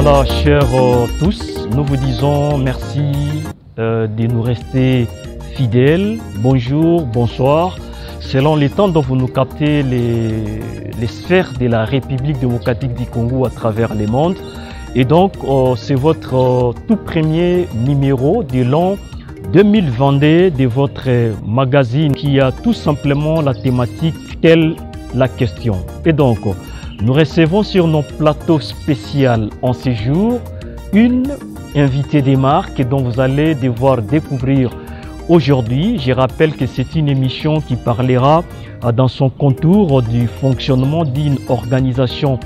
Voilà, chers tous, nous vous disons merci de nous rester fidèles. Bonjour, bonsoir. Selon les temps dont vous nous captez les sphères de la République démocratique du Congo à travers le monde. Et donc, c'est votre tout premier numéro de l'an 2022 de votre magazine qui a tout simplement la thématique telle la question. Et donc, nous recevons sur nos plateaux spéciaux en ce jour une invitée des marques dont vous allez devoir découvrir aujourd'hui. Je rappelle que c'est une émission qui parlera dans son contour du fonctionnement d'une organisation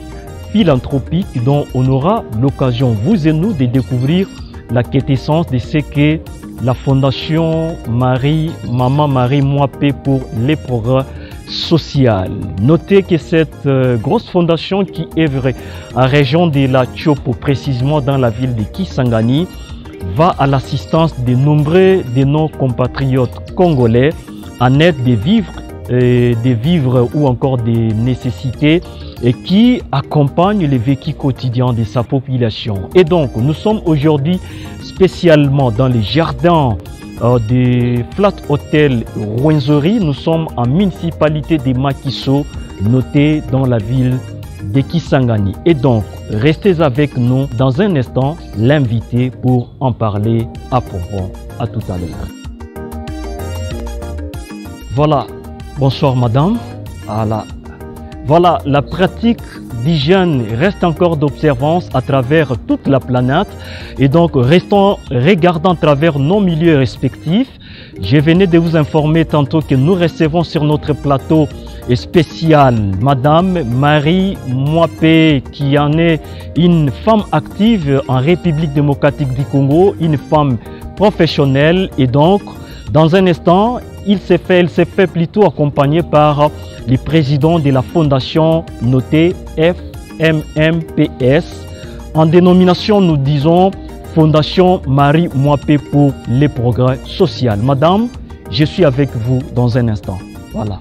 philanthropique dont on aura l'occasion, vous et nous, de découvrir la quintessence de ce que la Fondation Maman Marie Mouapé pour les progrès social. Notez que cette grosse fondation qui œuvre en région de la Tchopo, précisément dans la ville de Kisangani, va à l'assistance de nombreux de nos compatriotes congolais en aide de vivre ou encore des nécessités et qui accompagne le vécu quotidien de sa population. Et donc, nous sommes aujourd'hui spécialement dans les jardins des Flat Hotel Rwenzori. Nous sommes en municipalité de Makiso, noté dans la ville de Kisangani. Et donc, restez avec nous dans un instant, l'invité pour en parler à propos. À tout à l'heure. Voilà, bonsoir madame. Voilà, la pratique d'hygiène reste encore d'observance à travers toute la planète et donc regardant à travers nos milieux respectifs. Je venais de vous informer tantôt que nous recevons sur notre plateau spécial Madame Marie Mouapé qui en est une femme active en République démocratique du Congo, une femme professionnelle et donc dans un instant, elle s'est fait plutôt accompagner par le président de la fondation notée FMMPS. En dénomination, nous disons Fondation Marie Mouapé pour les progrès sociaux. Madame, je suis avec vous dans un instant. Voilà.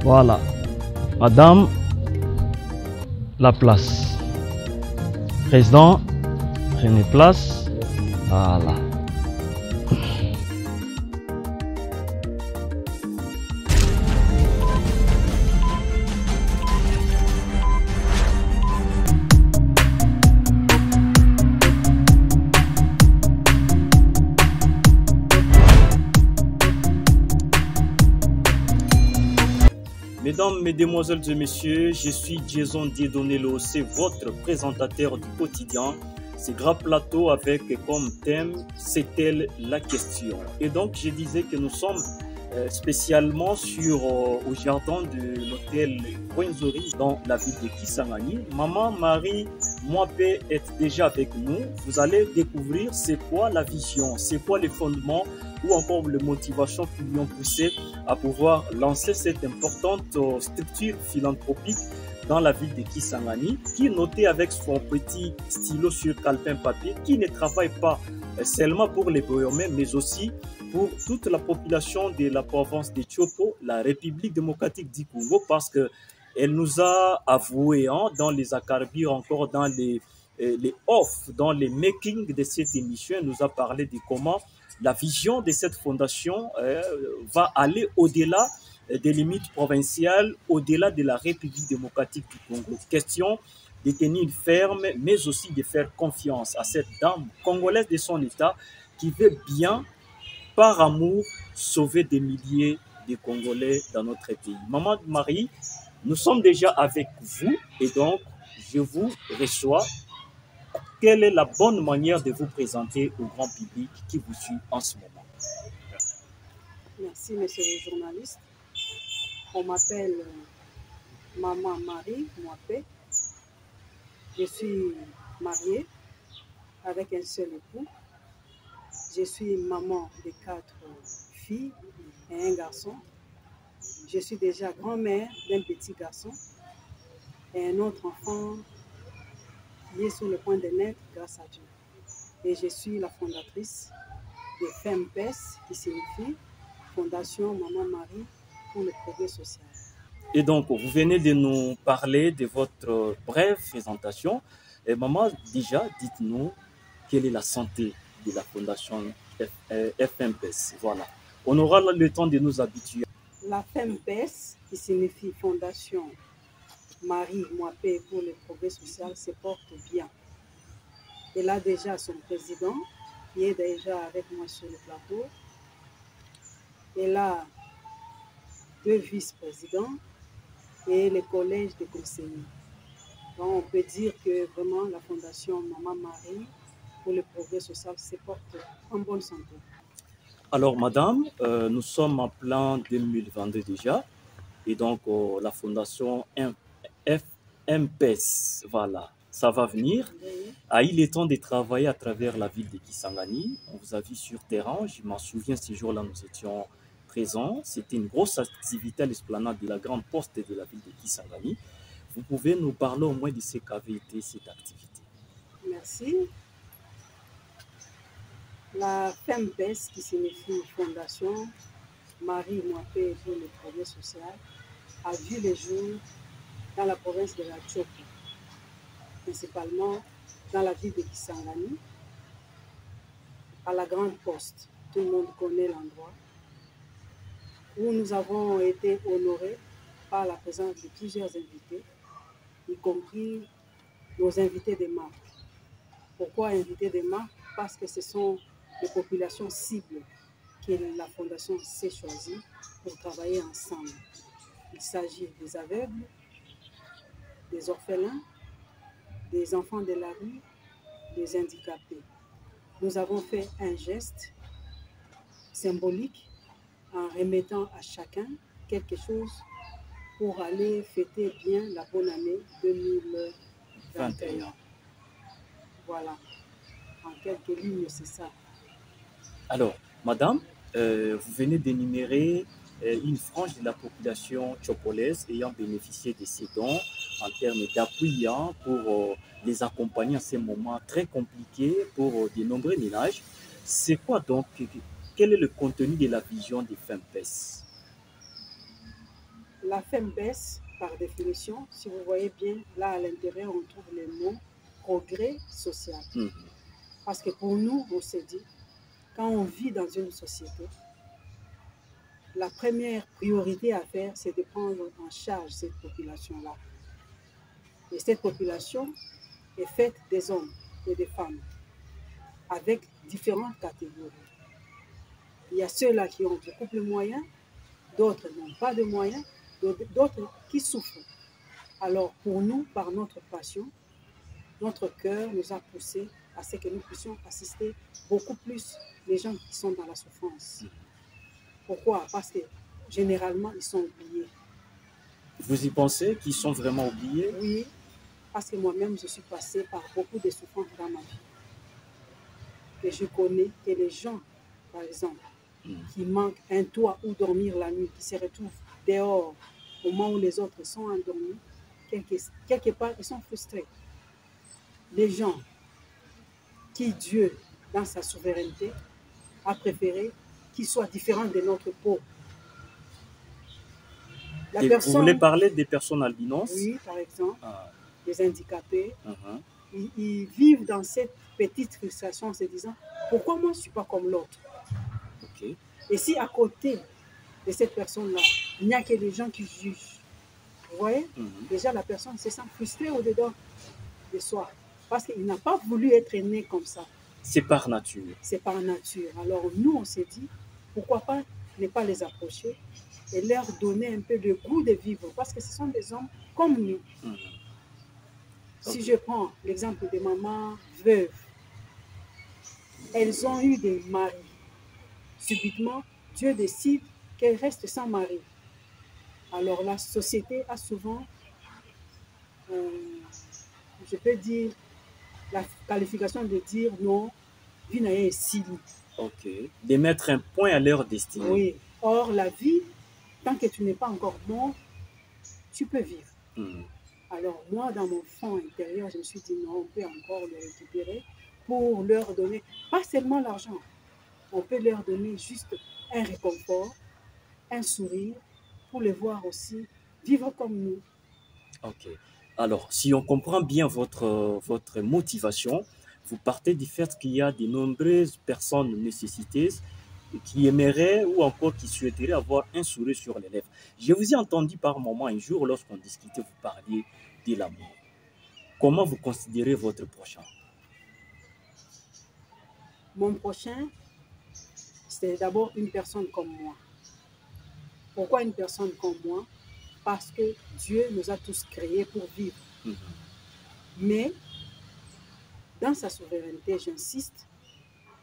Voilà, madame, la place. Président, prenez place. Voilà. Mesdames, Mesdemoiselles et Messieurs, je suis Jason Diedonello, c'est votre présentateur du quotidien. Ce grand plateau avec comme thème, c'est-elle la question? Et donc, je disais que nous sommes spécialement au jardin de l'hôtel Rwenzori dans la ville de Kisangani. Maman Marie Mouapé est déjà avec nous. Vous allez découvrir c'est quoi la vision, c'est quoi les fondements ou encore les motivations qui lui ont poussé à pouvoir lancer cette importante structure philanthropique dans la ville de Kisangani, qui notait avec son petit stylo sur calepin papier, qui ne travaille pas seulement pour les Boyomais, mais aussi pour toute la population de la province de Tchopo, la République démocratique du Congo, parce qu'elle nous a avoué dans les acarbires, encore dans les off, dans les making de cette émission, elle nous a parlé de comment la vision de cette fondation va aller au-delà des limites provinciales, au-delà de la République démocratique du Congo. Question de tenir ferme, mais aussi de faire confiance à cette dame congolaise de son État qui veut bien, par amour, sauver des milliers de Congolais dans notre pays. Maman Marie, nous sommes déjà avec vous et donc je vous reçois. Quelle est la bonne manière de vous présenter au grand public qui vous suit en ce moment? Merci, monsieur le journaliste. On m'appelle Maman Marie Mouapé. Je suis mariée avec un seul époux. Je suis maman de 4 filles et un garçon. Je suis déjà grand-mère d'un petit garçon et un autre enfant est sur le point de naître grâce à Dieu. Et je suis la fondatrice de FEMPES, qui signifie Fondation Maman Marie pour le progrès social. Et donc, vous venez de nous parler de votre brève présentation. Et maman, déjà, dites-nous quelle est la santé de la Fondation FMPS. Voilà. On aura le temps de nous habituer. La FEMPES, qui signifie Fondation Marie Mouapé pour le progrès social, se porte bien. Elle a déjà son président, qui est déjà avec moi sur le plateau. Elle a 2 vice-présidents et le collège de conseillers. Donc, on peut dire que vraiment la Fondation Maman Marie pour le progrès social se porte en bonne santé. Alors, madame, nous sommes en plein 2022 déjà. Et donc, la Fondation FMPS, voilà, ça va venir. A eu le temps de travailler à travers la ville de Kisangani. On vous a vu sur terrain. Je m'en souviens, ces jours-là, nous étions présents. C'était une grosse activité à l'esplanade de la grande poste de la ville de Kisangani. Vous pouvez nous parler au moins de ce qu'avait été cette activité. Merci. La FEMPES, qui signifie Fondation Marie Mouapé pour le progrès social, a vu le jour dans la province de la Tchoko, principalement dans la ville de Kisangani, à la grande poste. Tout le monde connaît l'endroit, où nous avons été honorés par la présence de plusieurs invités, y compris nos invités de marque. Pourquoi invités de marque? Parce que ce sont les populations cibles que la Fondation s'est choisie pour travailler ensemble. Il s'agit des aveugles, des orphelins, des enfants de la rue, des handicapés. Nous avons fait un geste symbolique en remettant à chacun quelque chose pour aller fêter bien la bonne année 2021. Voilà, en quelques lignes, c'est ça. Alors, madame, vous venez d'énumérer une frange de la population tchokolaise ayant bénéficié de ces dons en termes d'appui pour les accompagner à ces moments très compliqués pour de nombreux ménages. C'est quoi donc, quel est le contenu de la vision des FEMPES? La FEMPES, par définition, si vous voyez bien, là à l'intérieur, on trouve le mot progrès social. Parce que pour nous, on s'est dit, quand on vit dans une société, la première priorité à faire, c'est de prendre en charge cette population-là. Et cette population est faite des hommes et des femmes, avec différentes catégories. Il y a ceux-là qui ont beaucoup de moyens, d'autres n'ont pas de moyens, d'autres qui souffrent. Alors pour nous, par notre passion, notre cœur nous a poussé à ce que nous puissions assister beaucoup plus les gens qui sont dans la souffrance. Pourquoi? Parce que généralement, ils sont oubliés. Vous y pensez qu'ils sont vraiment oubliés? Oui, parce que moi-même, je suis passée par beaucoup de souffrances dans ma vie. Et je connais que les gens, par exemple, qui manquent un toit où dormir la nuit, qui se retrouvent dehors au moment où les autres sont endormis, quelque part, ils sont frustrés. Les gens qui, Dieu, dans sa souveraineté, a préféré qu'ils soient différents de notre peau. Vous voulez parler des personnes albinos? Oui, par exemple, des handicapés. Ils vivent dans cette petite frustration en se disant, pourquoi moi je ne suis pas comme l'autre? Et si à côté de cette personne-là, il n'y a que des gens qui jugent, vous voyez, déjà la personne se sent frustrée au-dedans de soi. Parce qu'il n'a pas voulu être né comme ça. C'est par nature. C'est par nature. Alors nous, on s'est dit, pourquoi pas ne pas les approcher et leur donner un peu le goût de vivre. Parce que ce sont des hommes comme nous. Si je prends l'exemple des mamans veuves, elles ont eu des maris. Subitement, Dieu décide qu'elles restent sans mari. Alors la société a souvent, je peux dire, la qualification de dire non, vie n'a rien ici. Ok. De mettre un point à leur destinée. Oui. Or, la vie, tant que tu n'es pas encore mort, tu peux vivre. Alors moi, dans mon fond intérieur, je me suis dit non, on peut encore le récupérer pour leur donner, pas seulement l'argent, on peut leur donner juste un réconfort, un sourire, pour les voir aussi vivre comme nous. Ok. Alors, si on comprend bien votre motivation, vous partez du fait qu'il y a de nombreuses personnes nécessitées qui aimeraient ou encore qui souhaiteraient avoir un sourire sur les lèvres. Je vous ai entendu par moment un jour, lorsqu'on discutait, vous parliez de l'amour. Comment vous considérez votre prochain? Mon prochain, c'est d'abord une personne comme moi. Pourquoi une personne comme moi? Parce que Dieu nous a tous créés pour vivre. Mhm. Mais dans sa souveraineté, j'insiste,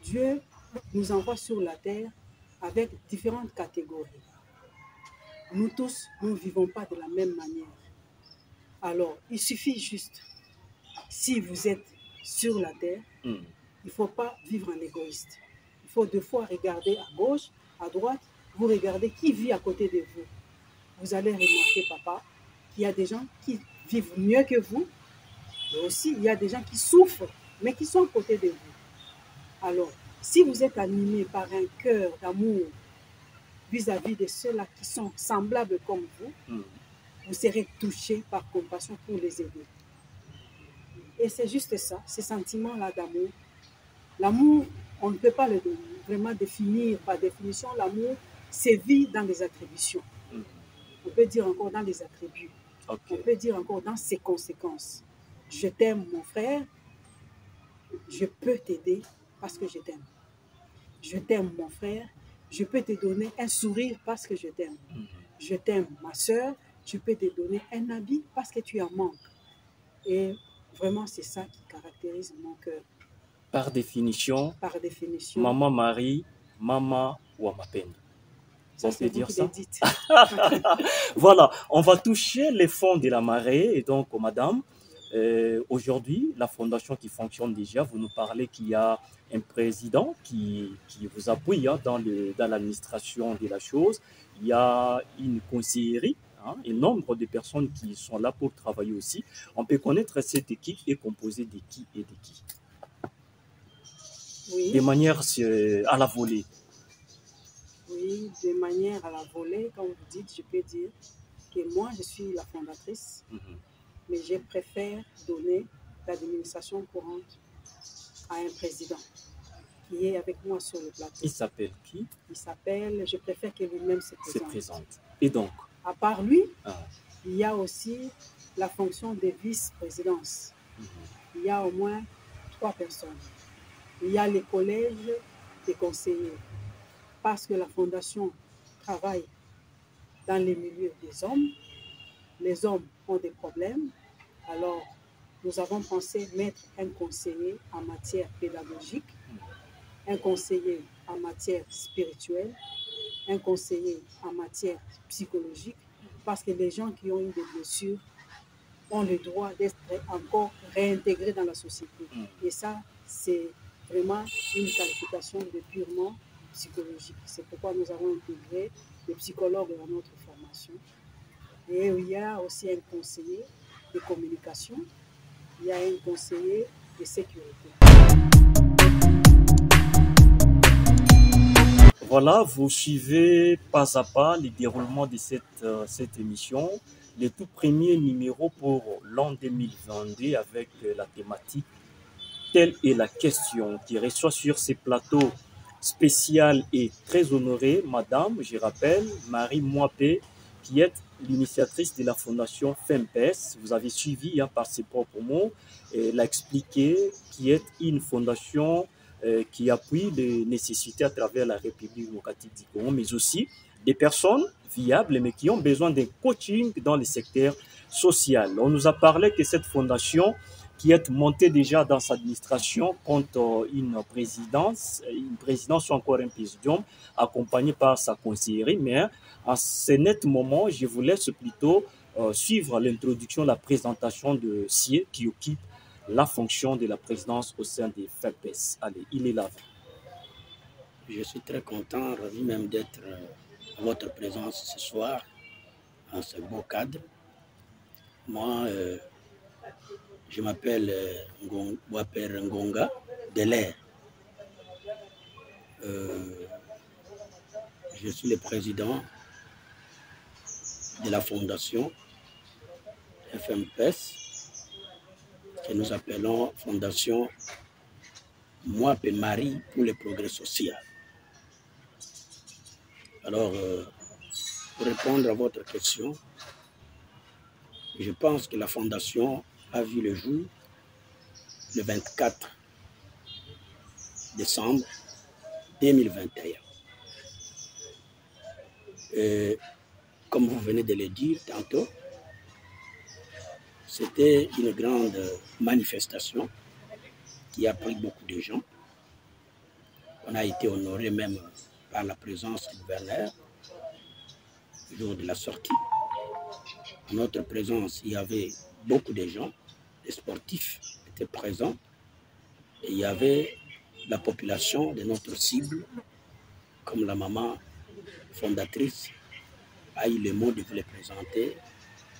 Dieu nous envoie sur la terre avec différentes catégories. Nous tous, nous ne vivons pas de la même manière. Alors, il suffit juste, si vous êtes sur la terre, Mhm. il ne faut pas vivre en égoïste. Il faut deux fois regarder à gauche, à droite, vous regardez qui vit à côté de vous. Vous allez remarquer, papa, qu'il y a des gens qui vivent mieux que vous, mais aussi il y a des gens qui souffrent, mais qui sont à côté de vous. Alors, si vous êtes animé par un cœur d'amour vis-à-vis de ceux-là qui sont semblables comme vous, Mhm. vous serez touché par compassion pour les aider. Et c'est juste ça, ces sentiments-là d'amour. L'amour, on ne peut pas le vraiment définir par définition. L'amour sévit dans les attributions. Mhm. On peut dire encore dans les attributs. Ok. On peut dire encore dans ses conséquences. Je t'aime, mon frère. Je peux t'aider parce que je t'aime. Je t'aime, mon frère. Je peux te donner un sourire parce que je t'aime. Mhm. Je t'aime, ma soeur. Je peux te donner un habit parce que tu en manques. Et vraiment, c'est ça qui caractérise mon cœur. Par définition, Par définition, Maman Marie, Mama Wamapendo. ça On c'est peut vous dire qui ça? le dites. Voilà, on va toucher les fonds de la marée. Et donc, madame, aujourd'hui, la fondation qui fonctionne déjà, vous nous parlez qu'il y a un président qui vous appuie hein, dans l'administration de la chose. Il y a une conseillerie, hein, un nombre de personnes qui sont là pour travailler aussi. On peut connaître cette équipe est composée de qui et de qui? Oui, De manière à la volée. oui, de manière à la volée, comme vous dites, je peux dire que moi, je suis la fondatrice, Mhm. mais je préfère donner l'administration courante à un président qui est avec moi sur le plateau. Il s'appelle qui? Il s'appelle, je préfère que lui-même se Se présente. présente. Et donc, À part lui, ah, il y a aussi la fonction de vice-présidence. mhm. Il y a au moins 3 personnes. Il y a les collèges des conseillers, parce que la fondation travaille dans les milieux des hommes. Les hommes ont des problèmes. Alors, nous avons pensé mettre un conseiller en matière pédagogique, un conseiller en matière spirituelle, un conseiller en matière psychologique, parce que les gens qui ont eu des blessures ont le droit d'être encore réintégrés dans la société. Et ça, c'est vraiment une qualification de purement psychologique. C'est pourquoi nous avons intégré les psychologues dans notre formation. Et il y a aussi un conseiller de communication, il y a un conseiller de sécurité. Voilà, vous suivez pas à pas le déroulement de cette émission, le tout premier numéro pour l'an 2022 avec la thématique Telle est la question qui reçoit sur ces plateaux spécial et très honoré, madame, je rappelle, Marie Moipé, qui est l'initiatrice de la fondation FEMPES. Vous avez suivi hein, par ses propres mots, elle a expliqué qui est une fondation qui appuie les nécessités à travers la République démocratique du Congo, mais aussi des personnes viables, mais qui ont besoin d'un coaching dans le secteur social. On nous a parlé que cette fondation qui est montée déjà dans sa administration compte une présidence ou encore un présidium accompagné par sa conseillerie. Mais en ce net moment, je vous laisse plutôt suivre l'introduction, la présentation de Sié qui occupe la fonction de la présidence au sein des FEPES. Allez, il est là. Je suis très content, ravi même d'être à votre présence ce soir, en ce beau cadre. Moi, je m'appelle Waper Ngonga Delair. Je suis le président de la fondation FMPS, que nous appelons Fondation Mouapé Marie pour le progrès social. Alors, pour répondre à votre question, je pense que la fondation a vu le jour le 24 décembre 2021. Et comme vous venez de le dire tantôt, c'était une grande manifestation qui a pris beaucoup de gens. On a été honoré même par la présence du gouverneur le jour de la sortie. À notre présence, il y avait beaucoup de gens, les sportifs étaient présents, et il y avait la population de notre cible, comme la maman fondatrice a eu le mot de vous les présenter.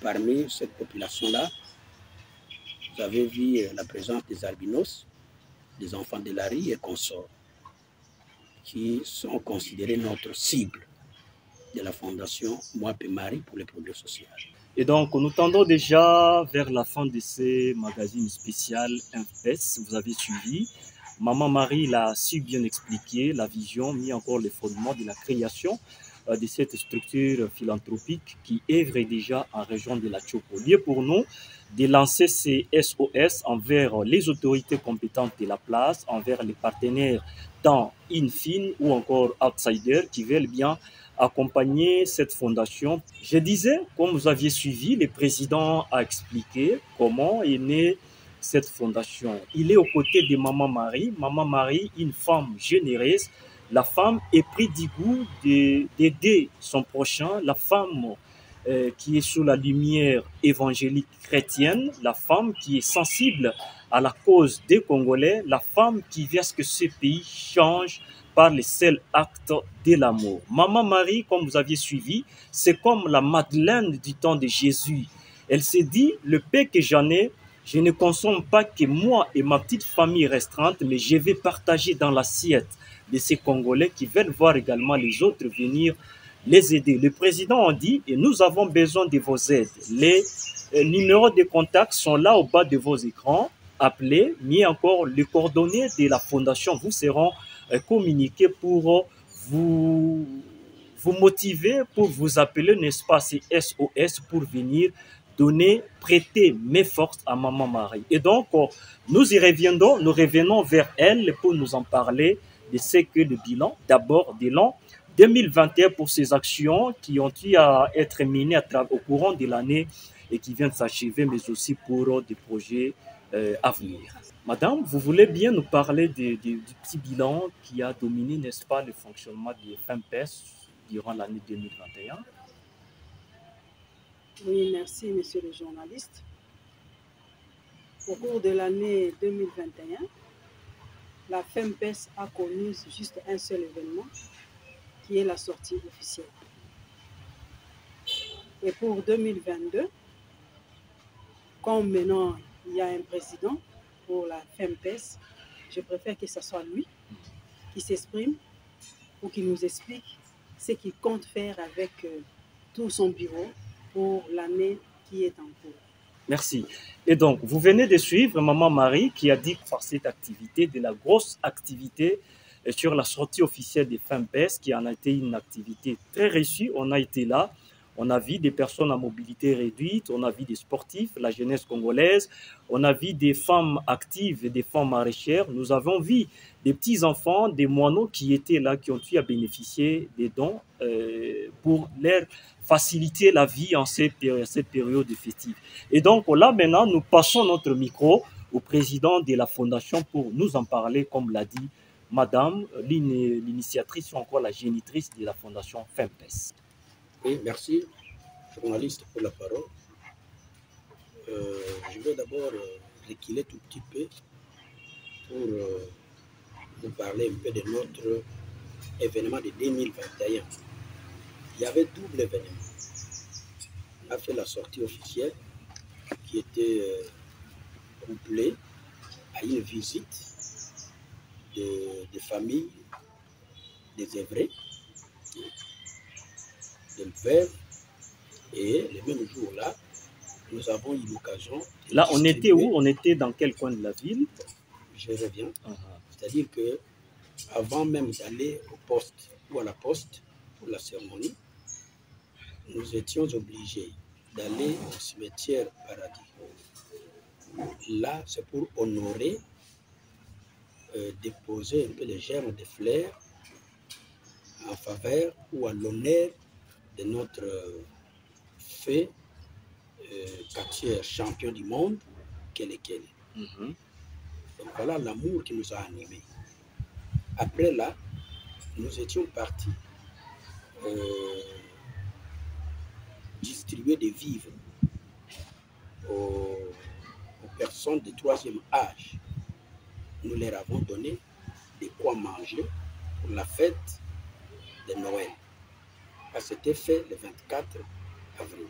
Parmi cette population-là, vous avez vu la présence des albinos, des enfants de la rue et consorts, qui sont considérés notre cible de la fondation Mouapé Marie pour le progrès social. Et donc, nous tendons déjà vers la fin de ces magazines spéciaux FMPS. Vous avez suivi. Maman Marie l'a si bien expliqué, la vision, mis encore les fondements de la création de cette structure philanthropique qui œuvre déjà en région de la Tchoko. Lieu pour nous de lancer ces SOS envers les autorités compétentes de la place, envers les partenaires tant in-fine ou encore outsiders qui veulent bien accompagner cette fondation. Je disais, comme vous aviez suivi, le président a expliqué comment est née cette fondation. Il est aux côtés de Maman Marie. Maman Marie, une femme généreuse. La femme est pris du goût d'aider son prochain. La femme qui est sous la lumière évangélique chrétienne. La femme qui est sensible à la cause des Congolais. La femme qui veut à ce que ce pays change par le seul acte de l'amour. Maman Marie, comme vous aviez suivi, c'est comme la Madeleine du temps de Jésus. Elle s'est dit, le pain que j'en ai, je ne consomme pas que moi et ma petite famille restreinte, mais je vais partager dans l'assiette de ces Congolais qui veulent voir également les autres venir les aider. Le président a dit, et nous avons besoin de vos aides. Les numéros de contact sont là au bas de vos écrans. Appelez, mais encore les coordonnées de la fondation vous seront communiquées pour vous motiver, pour vous appeler, n'est-ce pas, ces SOS pour venir donner, prêter mes forces à Maman Marie. Et donc, nous y reviendrons, nous revenons vers elle pour nous en parler de ce que le bilan, d'abord de l'an 2021 pour ces actions qui ont eu à être menées au courant de l'année et qui viennent de s'achever, mais aussi pour des projets à venir. Madame, vous voulez bien nous parler du petit bilan qui a dominé, n'est-ce pas, le fonctionnement du FMPS durant l'année 2021? Oui, merci, monsieur le journaliste. Au cours de l'année 2021, la FMPS a connu juste un seul événement, qui est la sortie officielle. Et pour 2022, comme maintenant il y a un président pour la FMPS, je préfère que ce soit lui qui s'exprime ou qui nous explique ce qu'il compte faire avec tout son bureau pour l'année qui est en cours. Merci. Et donc, vous venez de suivre Maman Marie qui a dit par cette activité, de la grosse activité sur la sortie officielle des FMPS, qui en a été une activité très réussie. On a été là, on a vu des personnes à mobilité réduite, on a vu des sportifs, la jeunesse congolaise, on a vu des femmes actives et des femmes maraîchères. Nous avons vu des petits-enfants, des moineaux qui étaient là, qui ont eu à bénéficier des dons pour leur faciliter la vie en cette période festive. Et donc là, maintenant, nous passons notre micro au président de la fondation pour nous en parler, comme l'a dit Madame, l'initiatrice ou encore la génitrice de la fondation FMPS. Oui, merci, journaliste, pour la parole. Je vais d'abord reculer tout petit peu pour vous parler un peu de notre événement de 2021. Il y avait double événement. On a fait la sortie officielle qui était couplé à une visite de familles des Évrais, de veuves, et le même jour-là, nous avons eu l'occasion. Là, on était où? On était dans quel coin de la ville? Je reviens. C'est-à-dire que avant même d'aller au poste ou à la poste pour la cérémonie, nous étions obligés d'aller au cimetière Paradis. Là, c'est pour honorer, déposer un peu les germes de fleurs en faveur ou à l'honneur de notre fait quartier champion du monde, Kele Kele. Donc voilà l'amour qui nous a animés. Après là, nous étions partis distribuer des vivres aux personnes de 3e âge. Nous leur avons donné de quoi manger pour la fête de Noël. C'était fait le 24 avril.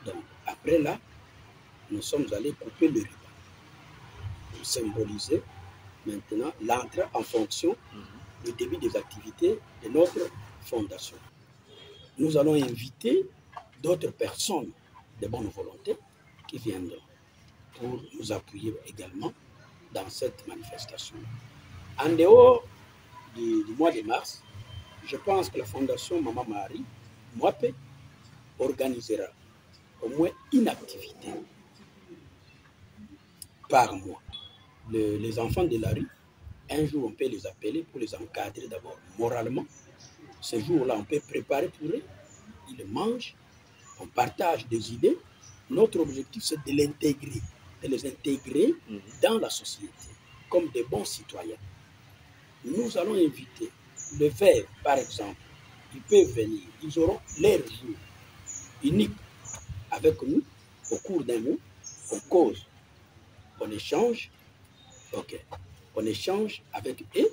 Donc, après là, nous sommes allés couper le repas pour symboliser maintenant l'entrée en fonction du début des activités de notre fondation. Nous allons inviter d'autres personnes de bonne volonté qui viendront pour nous appuyer également dans cette manifestation. En dehors du mois de mars, je pense que la Fondation Maman Marie Mouapé organisera au moins une activité par mois. Les enfants de la rue, un jour on peut les appeler pour les encadrer d'abord moralement. Ce jour-là, on peut préparer pour eux, ils mangent, on partage des idées. Notre objectif, c'est de l'intégrer, de les intégrer dans la société comme des bons citoyens. Nous allons inviter le vert, par exemple, ils peuvent venir, ils auront leur jour unique avec nous au cours d'un mois, on cause, on échange, on échange avec eux,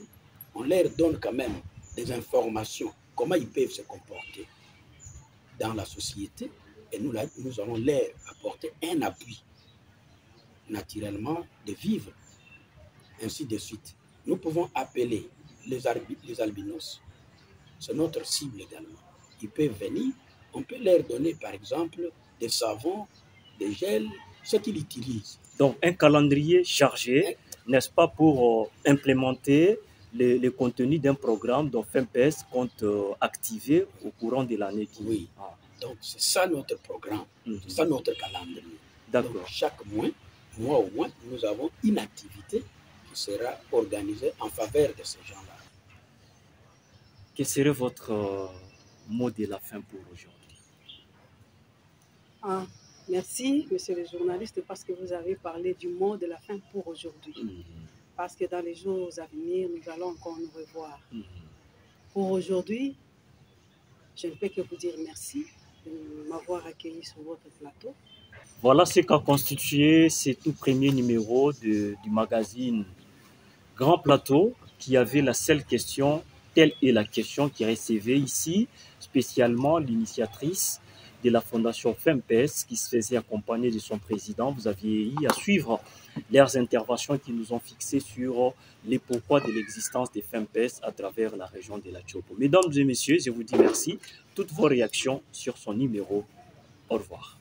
on leur donne quand même des informations, comment ils peuvent se comporter dans la société, et nous allons leur apporter un appui, naturellement, de vivre, ainsi de suite. Nous pouvons appeler les albinos, c'est notre cible également. Ils peuvent venir, on peut leur donner par exemple des savons, des gels, ce qu'ils utilisent. Donc un calendrier chargé, n'est-ce pas, pour implémenter les contenus d'un programme dont FEMPES compte activer au courant de l'année qui vient. Oui, donc c'est ça notre programme, c'est ça notre calendrier. Donc chaque mois au mois, nous avons une activité qui sera organisée en faveur de ces gens-là. Quel serait votre mot de la fin pour aujourd'hui? Merci, monsieur le journaliste, parce que vous avez parlé du mot de la fin pour aujourd'hui. Parce que dans les jours à venir, nous allons encore nous revoir. Pour aujourd'hui, je ne peux que vous dire merci de m'avoir accueilli sur votre plateau. Voilà ce qu'a constitué ce tout premier numéro du magazine Grand Plateau, qui avait la seule question, telle est la question qui recevait ici, spécialement l'initiatrice de la fondation FEMPES, qui se faisait accompagner de son président. Vous aviez eu à suivre leurs interventions qui nous ont fixé sur les pourquoi de l'existence des FEMPES à travers la région de la Tchopo. Mesdames et messieurs, je vous dis merci. Toutes vos réactions sur son numéro. Au revoir.